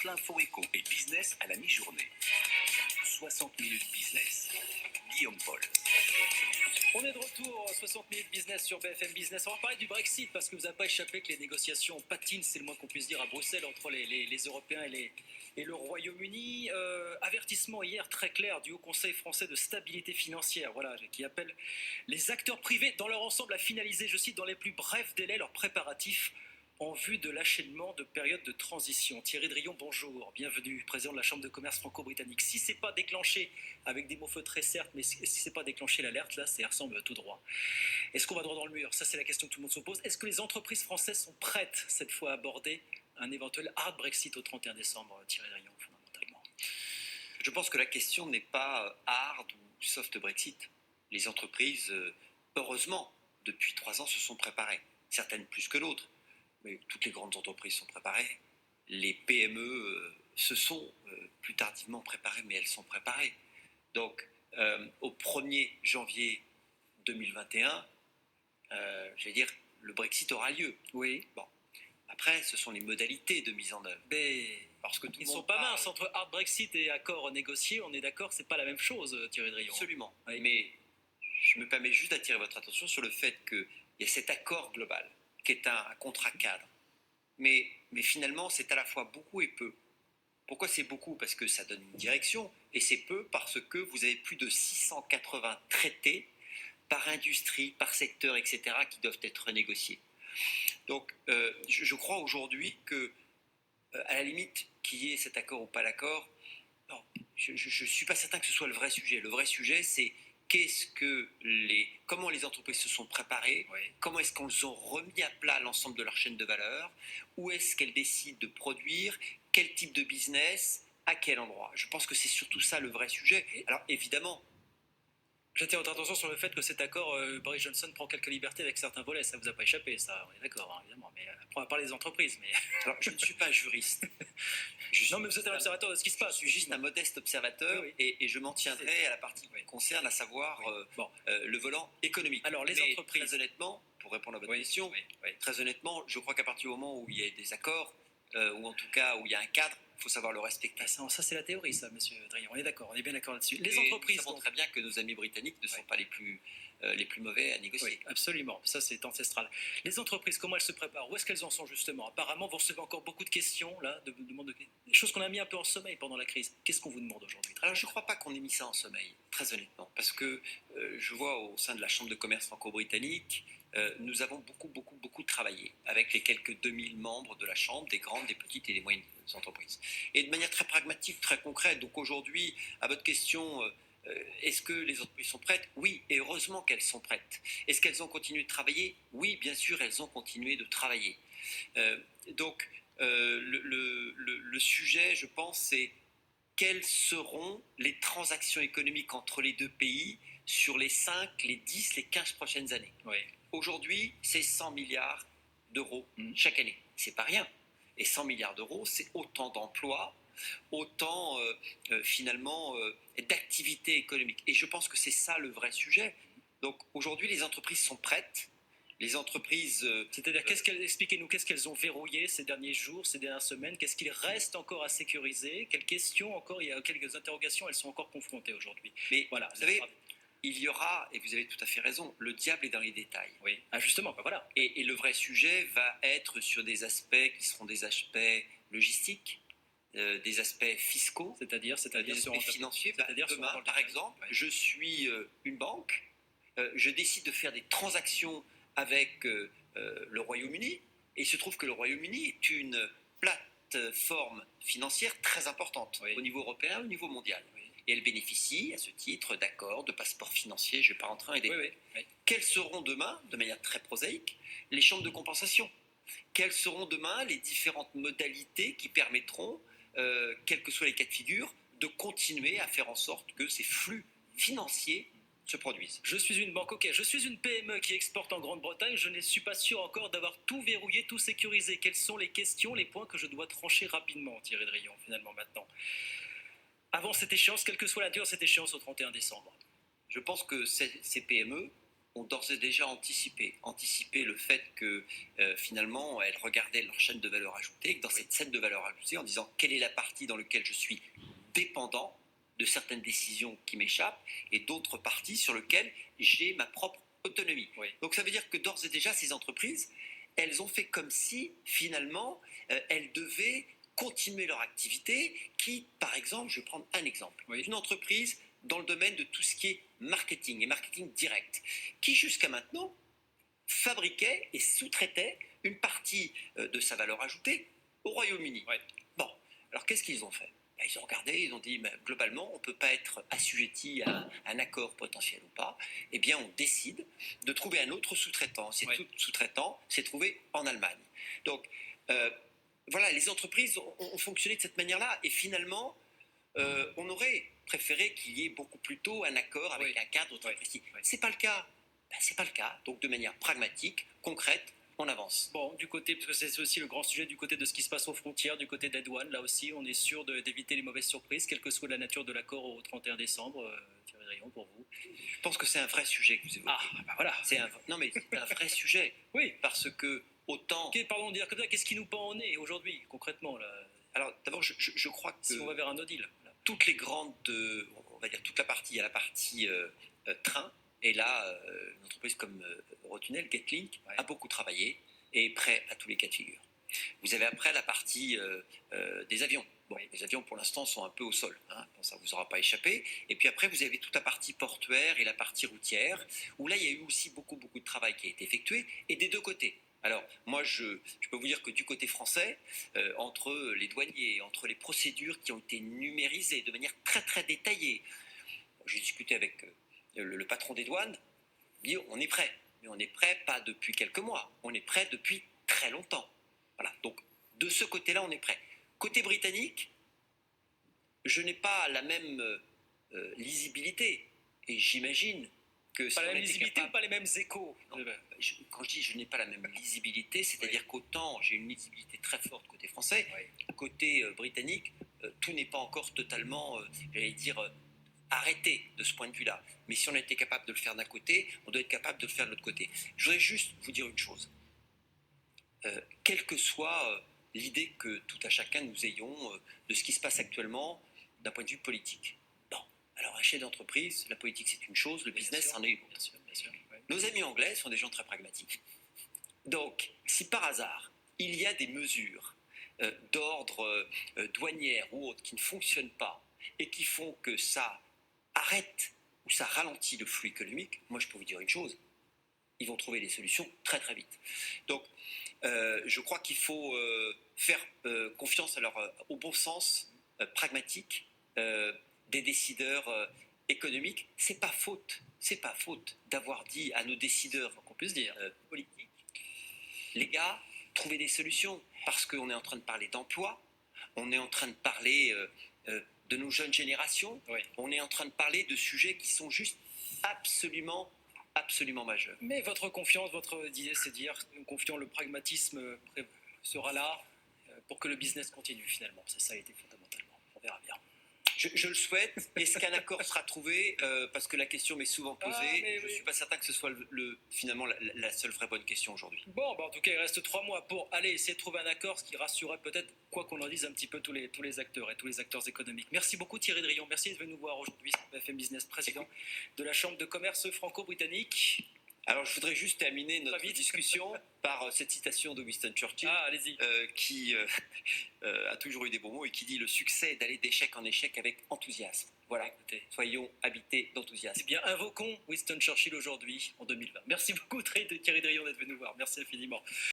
toute l'info éco et business à la mi-journée. 60 minutes business. Guillaume Paul. On est de retour, 60 minutes business sur BFM Business. On va parler du Brexit parce que vous n'avez pas échappé que les négociations patinent, c'est le moins qu'on puisse dire, à Bruxelles entre les Européens et le Royaume-Uni. Avertissement hier très clair du Haut Conseil français de stabilité financière, voilà, qui appelle les acteurs privés dans leur ensemble à finaliser, je cite, dans les plus brefs délais leurs préparatifs en vue de l'achèvement de période de transition. Thierry Drillon, bonjour, bienvenue, président de la Chambre de commerce franco-britannique. Si c'est pas déclenché, avec des mots feutrés certes, mais si c'est pas déclenché l'alerte, là, ça ressemble tout droit. Est-ce qu'on va droit dans le mur? Ça, c'est la question que tout le monde se pose. Est-ce que les entreprises françaises sont prêtes, cette fois, à aborder un éventuel hard Brexit au 31 décembre, Thierry Drillon, fondamentalement? Je pense que la question n'est pas hard ou soft Brexit. Les entreprises, heureusement, depuis 3 ans, se sont préparées. Certaines plus que d'autres. Mais toutes les grandes entreprises sont préparées. Les PME se sont plus tardivement préparées, mais elles sont préparées. Donc, au 1er janvier 2021, je vais dire, le Brexit aura lieu. Oui. Bon. Après, ce sont les modalités de mise en œuvre. Mais parce que ils ne sont pas minces. Entre hard Brexit et accord négocié, on est d'accord, c'est pas la même chose, Thierry Drillon. Absolument. Oui. Mais je me permets juste d'attirer votre attention sur le fait qu'il y a cet accord global qui est un contrat cadre. Mais finalement, c'est à la fois beaucoup et peu. Pourquoi c'est beaucoup? Parce que ça donne une direction, et c'est peu parce que vous avez plus de 680 traités par industrie, par secteur, etc., qui doivent être négociés. Donc, je crois aujourd'hui que, à la limite, qu'il y ait cet accord ou pas l'accord, je ne suis pas certain que ce soit le vrai sujet. Le vrai sujet, c'est comment les entreprises se sont préparées, Oui. comment est-ce qu'elles ont remis à plat l'ensemble de leur chaîne de valeur, où est-ce qu'elles décident de produire, quel type de business, à quel endroit. Je pense que c'est surtout ça le vrai sujet. Alors évidemment, j'attire votre attention sur le fait que cet accord, Boris Johnson prend quelques libertés avec certains volets. Ça ne vous a pas échappé, ça, on est d'accord, hein, évidemment. Mais on va parler des entreprises. Mais... alors, je ne suis pas juriste. Non, mais vous êtes un observateur de ce qui se passe. Je suis juste un modeste observateur, oui. et je m'en tiendrai à la partie qui concerne, à savoir le volant économique. Alors, les entreprises... Très honnêtement, pour répondre à votre question, très honnêtement, je crois qu'à partir du moment où il y a des accords, ou en tout cas où il y a un cadre, il faut savoir le respecter. Ça, c'est la théorie, ça, monsieur Drillon. On est d'accord, on est bien d'accord là-dessus. Les et entreprises... nous savons très bien que nos amis britanniques ne sont pas les plus mauvais à négocier. Oui, absolument. Ça, c'est ancestral. Les entreprises, comment elles se préparent? Où est-ce qu'elles en sont, justement? Apparemment, vous recevez encore beaucoup de questions, là, des choses qu'on a mis un peu en sommeil pendant la crise. Qu'est-ce qu'on vous demande aujourd'hui? Alors, je ne crois pas qu'on ait mis ça en sommeil, très honnêtement, parce que je vois au sein de la Chambre de commerce franco-britannique, nous avons beaucoup travaillé avec les quelques 2000 membres de la Chambre, des grandes, des petites et des moyennes entreprises. Et de manière très pragmatique, très concrète. Donc aujourd'hui, à votre question, est-ce que les entreprises sont prêtes? Oui, et heureusement qu'elles sont prêtes. Est-ce qu'elles ont continué de travailler? Oui, bien sûr, elles ont continué de travailler. Donc le sujet, je pense, c'est quelles seront les transactions économiques entre les deux pays sur les 5, les 10, les 15 prochaines années. Oui. Aujourd'hui, c'est 100 milliards d'euros chaque année. C'est pas rien. Et 100 milliards d'euros, c'est autant d'emplois, autant finalement d'activités économiques. Et je pense que c'est ça le vrai sujet. Donc aujourd'hui, les entreprises sont prêtes. Les entreprises... c'est-à-dire, expliquez-nous, qu'est-ce qu'elles ont verrouillé ces derniers jours, ces dernières semaines? Qu'est-ce qu'il reste encore à sécuriser? Quelles questions encore? Il y a quelques interrogations, elles sont encore confrontées aujourd'hui. Mais voilà, vous savez, il y aura, et vous avez tout à fait raison, le diable est dans les détails. Oui, justement, voilà. Et le vrai sujet va être sur des aspects qui seront des aspects logistiques, des aspects fiscaux, c'est-à-dire des aspects financiers. Demain, par exemple, je suis une banque, je décide de faire des transactions avec le Royaume-Uni, et il se trouve que le Royaume-Uni est une plateforme financière très importante au niveau européen, au niveau mondial. Et elle bénéficie à ce titre d'accords, de passeports financiers, je ne vais pas rentrer en détail. Quelles seront demain, de manière très prosaïque, les chambres de compensation? Quelles seront demain les différentes modalités qui permettront, quels que soient les cas de figure, de continuer à faire en sorte que ces flux financiers se produisent? Je suis une banque, ok, je suis une PME qui exporte en Grande-Bretagne, je ne suis pas sûr encore d'avoir tout verrouillé, tout sécurisé. Quelles sont les questions, les points que je dois trancher rapidement, Thierry Drillon, finalement, maintenant? Avant cette échéance, quelle que soit la durée de cette échéance au 31 décembre. Je pense que ces PME ont d'ores et déjà anticipé le fait que finalement elles regardaient leur chaîne de valeur ajoutée, et que dans cette chaîne de valeur ajoutée, en disant quelle est la partie dans laquelle je suis dépendant de certaines décisions qui m'échappent et d'autres parties sur lesquelles j'ai ma propre autonomie. Oui. Donc ça veut dire que d'ores et déjà ces entreprises, elles ont fait comme si finalement elles devaient continuer leur activité qui, par exemple, je vais prendre un exemple, Oui. une entreprise dans le domaine de tout ce qui est marketing et marketing direct, qui jusqu'à maintenant fabriquait et sous-traitait une partie de sa valeur ajoutée au Royaume-Uni. Ouais. Bon, alors qu'est-ce qu'ils ont fait? Ils ont regardé, ils ont dit, globalement, on ne peut pas être assujetti à un accord potentiel ou pas. Eh bien, on décide de trouver un autre sous-traitant. Cet sous-traitant s'est trouvé en Allemagne. Donc, voilà, les entreprises ont fonctionné de cette manière-là. Et finalement, on aurait préféré qu'il y ait beaucoup plus tôt un accord avec un cadre très précis. C'est pas le cas. C'est pas le cas. Donc, de manière pragmatique, concrète, on avance. Bon, du côté, parce que c'est aussi le grand sujet du côté de ce qui se passe aux frontières, du côté des douanes, là aussi, on est sûr d'éviter les mauvaises surprises, quelle que soit la nature de l'accord au 31 décembre. Thierry Dréon, pour vous. Je pense que c'est un vrai sujet que vous évoquez. Ah, bah voilà. Non, mais c'est un vrai sujet. Oui. Parce que autant. Pardon de dire comme ça, qu'est-ce qui nous pend au nez aujourd'hui, concrètement là? Alors, d'abord, je crois que. Si on va vers un no deal. Là. Toutes les grandes. On va dire toute la partie. Il y a la partie train. Et là, une entreprise comme Eurotunnel, Getlink, a beaucoup travaillé et est prêt à tous les cas de figure. Vous avez après la partie des avions. Bon, les avions, pour l'instant, sont un peu au sol. Hein, bon, ça ne vous aura pas échappé. Et puis après, vous avez toute la partie portuaire et la partie routière, où là, il y a eu aussi beaucoup de travail qui a été effectué, et des deux côtés. Alors, moi, je peux vous dire que du côté français, entre les douaniers, entre les procédures qui ont été numérisées de manière très, très détaillée, j'ai discuté avec le patron des douanes, il dit on est prêt. Mais on est prêt pas depuis quelques mois, on est prêt depuis très longtemps. Voilà, donc de ce côté-là, on est prêt. Côté britannique, je n'ai pas la même lisibilité, et j'imagine que pas la même lisibilité ou pas les mêmes échos? Non, quand je dis je n'ai pas la même lisibilité, c'est-à-dire qu'autant j'ai une lisibilité très forte côté français, côté britannique, tout n'est pas encore totalement, j'allais dire, arrêté de ce point de vue-là. Mais si on était capable de le faire d'un côté, on doit être capable de le faire de l'autre côté. Je voudrais juste vous dire une chose. Quelle que soit l'idée que tout à chacun nous ayons de ce qui se passe actuellement d'un point de vue politique. Bon, alors un chef d'entreprise, la politique c'est une chose, le business c'en est une autre. Bien sûr, Nos amis anglais sont des gens très pragmatiques. Donc, si par hasard, il y a des mesures d'ordre douanière ou autre qui ne fonctionnent pas et qui font que ça arrête ou ça ralentit le flux économique, moi je peux vous dire une chose, ils vont trouver des solutions très très vite. Donc je crois qu'il faut faire confiance au bon sens pragmatique des décideurs économiques. C'est pas faute d'avoir dit à nos décideurs qu'on puisse dire politiques, les gars, trouvez des solutions, parce qu'on est en train de parler d'emploi, on est en train de parler de nos jeunes générations, on est en train de parler de sujets qui sont juste absolument majeurs. Mais votre confiance, votre idée, c'est de dire, nous confions le pragmatisme sera là pour que le business continue finalement. C'est ça a été fondamentalement. On verra bien. Je le souhaite. Est-ce qu'un accord sera trouvé parce que la question m'est souvent posée. Je ne suis pas certain que ce soit finalement la seule vraie bonne question aujourd'hui. Bon, en tout cas, il reste 3 mois pour aller essayer de trouver un accord, ce qui rassurerait peut-être, quoi qu'on en dise, un petit peu tous les acteurs et tous les acteurs économiques. Merci beaucoup Thierry Dréon. Merci d'être venu nous voir aujourd'hui sur BFM Business, président de la Chambre de commerce franco-britannique. Alors, je voudrais juste terminer notre discussion par cette citation de Winston Churchill, qui a toujours eu des bons mots et qui dit « Le succès est d'aller d'échec en échec avec enthousiasme ». Voilà, écoutez, soyons habités d'enthousiasme. Eh bien, invoquons Winston Churchill aujourd'hui, en 2020. Merci beaucoup Thierry Dréon d'être venu nous voir. Merci infiniment.